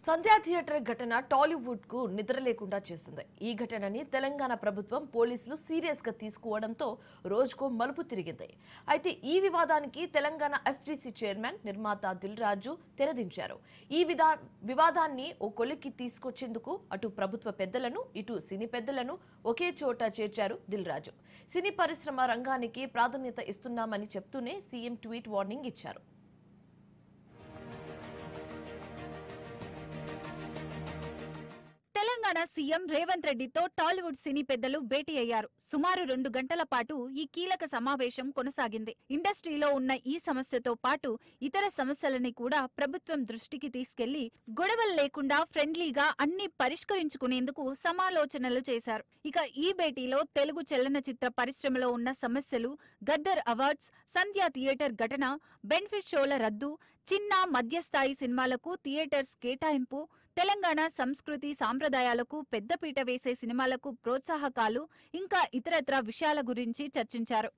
సంధ్యా theatre ఘటన టాలీవుడ్ కు నిద్ర లేకుండా చేసింది. ఈ ఘటనని తెలంగాణ ప్రభుత్వం పోలీసులు సీరియస్ గా తీసుకోవడంతో రోజుకో మలుపు తిరిగింది. అయితే ఈ వివాదానికి తెలంగాణ ఎఫ్టీసీ చైర్మన్ నిర్మాత దిల్ రాజు తెరదించారు. ఈ వివాదాన్ని ఓ కొలిక్కి తీసుకొచ్చేందుకు అటు ప్రభుత్వ పెద్దలను ఇటు సినీ పెద్దలను ఒకే చోట చేర్చారు దిల్ రాజు. సినీ పరిశ్రమ రంగానికి ప్రాధాన్యత ఇస్తున్నామని చెప్తూనే సీఎం ట్వీట్ వార్నింగ్ ఇచ్చారు. తెలంగాణ సీఎం రేవంత్ రెడ్డితో టాలీవుడ్ సినీ పెద్దలు భేటీ అయ్యారు. సుమారు 2 గంటల పాటు ఈ కీలక సమావేశం కొనసాగింది. ఇండస్ట్రీలో ఉన్న ఈ సమస్యతో పాటు ఇతర సమస్యలని కూడా ప్రభుత్వం దృష్టికి తీసుకెళ్లి గొడవలు లేకుండా ఫ్రెండ్లీగా అన్ని పరిష్కరించుకునేందుకు సమాలోచనలు చేశారు. ఇక ఈ భేటీలో తెలుగు చలనచిత్ర పరిశ్రమలో ఉన్న సమస్యలు, గద్దర్ అవార్డ్స్, సంధ్యా థియేటర్ ఘటన, బెనిఫిట్ షోల రద్దు, చిన్న మధ్యస్థాయి సినిమాలకు థియేటర్స్ కేటాయింపు, తెలంగాణ సంస్కృతి సాంప్రదాయాలకు పెద్దపీట వేసే సినిమాలకు ప్రోత్సాహకాలు, ఇంకా ఇతరత్రా విషయాల గురించి చర్చించారు.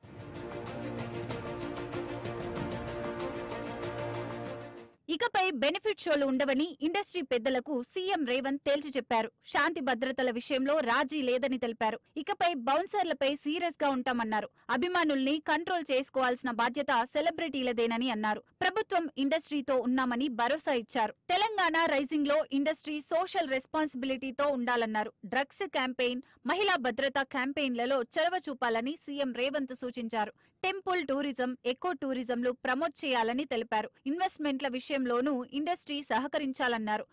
ఇకపై బెనిఫిట్ షోలు ఉండవని ఇండస్ట్రీ పెద్దలకు సీఎం రేవంత్ తేల్చి చెప్పారు. శాంతి భద్రతల విషయంలో రాజీ లేదని తెలిపారు. ఇకపై బౌన్సర్లపై సీరియస్ గా ఉంటామన్నారు. అభిమానుల్ని కంట్రోల్ చేసుకోవాల్సిన బాధ్యత సెలబ్రిటీలదేనని అన్నారు. ప్రభుత్వం ఇండస్ట్రీతో ఉన్నామని భరోసా ఇచ్చారు. తెలంగాణ రైజింగ్ లో ఇండస్ట్రీ సోషల్ రెస్పాన్సిబిలిటీతో ఉండాలన్నారు. డ్రగ్స్ క్యాంపెయిన్, మహిళా భద్రతా క్యాంపెయిన్లలో చొరవ చూపాలని సీఎం రేవంత్ సూచించారు. టెంపుల్ టూరిజం, ఎకో టూరిజంలు ప్రమోట్ చేయాలని తెలిపారు. ఇన్వెస్ట్మెంట్ల విషయంలోనూ ఇండస్ట్రీ సహకరించాలన్నారు.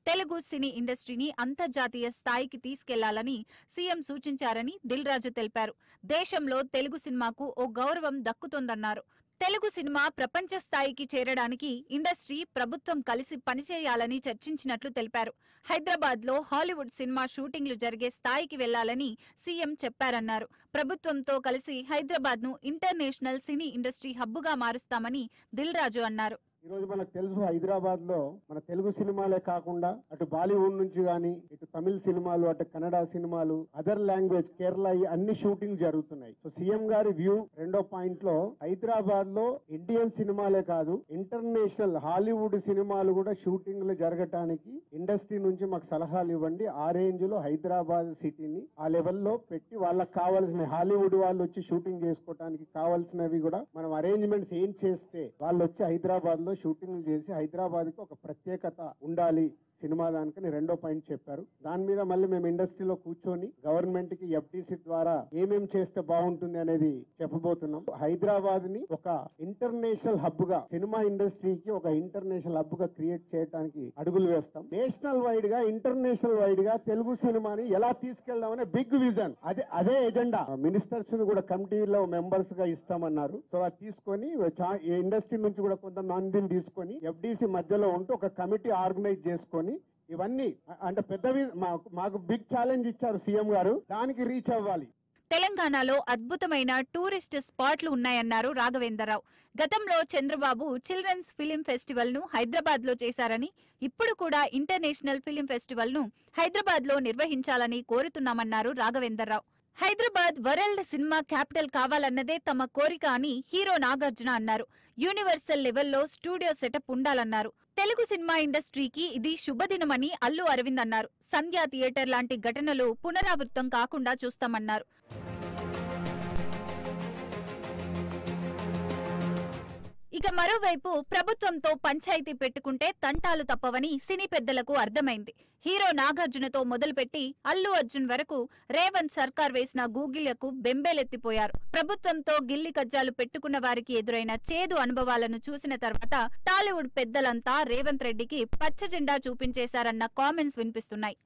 తెలుగు సినీ ఇండస్ట్రీని అంతర్జాతీయ స్థాయికి తీసుకెళ్లాలని సీఎం సూచించారని దిల్ రాజు తెలిపారు. దేశంలో తెలుగు సినిమాకు ఓ గౌరవం దక్కుతోందన్నారు. తెలుగు సినిమా ప్రపంచ స్థాయికి చేరడానికి ఇండస్ట్రీ, ప్రభుత్వం కలిసి పనిచేయాలని చర్చించినట్లు తెలిపారు. హైదరాబాద్ లో హాలీవుడ్ సినిమా షూటింగ్లు జరిగే స్థాయికి వెళ్లాలని సీఎం చెప్పారన్నారు. ప్రభుత్వంతో కలిసి హైదరాబాద్ ను international cine industry హబ్బుగా మారుస్తామని Dil Raju అన్నారు. ఈ రోజు మనకు తెలుసు, హైదరాబాద్ లో మన తెలుగు సినిమాలే కాకుండా అటు బాలీవుడ్ నుంచి గానీ, ఇటు తమిళ సినిమాలు, అటు కన్నడ సినిమాలు, అదర్ లాంగ్వేజ్, కేరళ, అన్ని షూటింగ్ జరుగుతున్నాయి. సో సీఎం గారి వ్యూ రెండో పాయింట్ లో హైదరాబాద్ లో ఇండియన్ సినిమాలే కాదు, ఇంటర్నేషనల్ హాలీవుడ్ సినిమాలు కూడా షూటింగ్లు జరగటానికి ఇండస్ట్రీ నుంచి మాకు సలహాలు ఇవ్వండి. ఆ రేంజ్ లో హైదరాబాద్ సిటీని ఆ లెవెల్లో పెట్టి వాళ్ళకి కావాల్సిన హాలీవుడ్ వాళ్ళు వచ్చి షూటింగ్ చేసుకోవడానికి కావాల్సినవి కూడా మనం అరేంజ్మెంట్స్ ఏం చేస్తే వాళ్ళు వచ్చి హైదరాబాద్ లో షూటింగ్ చేసి హైదరాబాద్ కి ఒక ప్రత్యేకత ఉండాలి సినిమా దానికని రెండో పాయింట్ చెప్పారు. దాని మీద మళ్ళీ మేము ఇండస్ట్రీలో కూర్చొని గవర్నమెంట్ కి ఎఫ్టీసీ ద్వారా ఏమేం చేస్తే బాగుంటుంది అనేది చెప్పబోతున్నాం. హైదరాబాద్ ని ఒక ఇంటర్నేషనల్ హబ్ గా, సినిమా ఇండస్ట్రీకి ఒక ఇంటర్నేషనల్ హబ్ గా క్రియేట్ చేయడానికి అడుగులు వేస్తాం. నేషనల్ వైడ్ గా, ఇంటర్నేషనల్ వైడ్ గా తెలుగు సినిమాని ఎలా తీసుకెళ్దామనే బిగ్ విజన్, అదే ఎజెండా. మినిస్టర్స్ ని కూడా కమిటీలో మెంబర్స్ గా ఇస్తామన్నారు. సో అది తీసుకొని ఇండస్ట్రీ నుంచి కూడా కొంతమందిని తీసుకొని ఎఫ్డీసీ మధ్యలో ఉంటూ ఒక కమిటీ ఆర్గనైజ్ చేసుకొని ఇవన్నీ అంటే మాకు బిగ్ ఛాలెంజ్ ఇచ్చారు సీఎం గారు, దానికి రీచ్ అవ్వాలి. తెలంగాణలో అద్భుతమైన టూరిస్ట్ స్పాట్లు ఉన్నాయన్నారు రాఘవేంద్రరావు. గతంలో చంద్రబాబు చిల్డ్రన్స్ ఫిలిం ఫెస్టివల్ ను హైదరాబాద్ లో చేశారని, ఇప్పుడు కూడా ఇంటర్నేషనల్ ఫిలిం ఫెస్టివల్ ను హైదరాబాద్ లో నిర్వహించాలని కోరుతున్నామన్నారు Raghavendra Rao. Hyderabad world cinema capital కావాలన్నదే తమ కోరిక అని హీరో నాగార్జున అన్నారు. యూనివర్సల్ లెవెల్లో స్టూడియో సెటప్ ఉండాలన్నారు. తెలుగు సినిమా ఇండస్ట్రీకి ఇది శుభదినమని అల్లు అరవింద్ అన్నారు. సంధ్యా థియేటర్ లాంటి ఘటనలు పునరావృతం కాకుండా చూస్తామన్నారు. ఇక మరోవైపు ప్రభుత్వంతో పంచాయతీ పెట్టుకుంటే తంటాలు తప్పవని సినీ పెద్దలకు అర్థమైంది. హీరో నాగార్జునతో మొదలుపెట్టి అల్లు అర్జున్ వరకు రేవంత్ సర్కార్ వేసిన గూగిళ్లకు బెంబేలెత్తిపోయారు. ప్రభుత్వంతో గిల్లి కజ్జాలు పెట్టుకున్న వారికి ఎదురైన చేదు అనుభవాలను చూసిన తర్వాత టాలీవుడ్ పెద్దలంతా రేవంత్ రెడ్డికి పచ్చ జెండా చూపించేశారన్న కామెంట్స్ వినిపిస్తున్నాయి.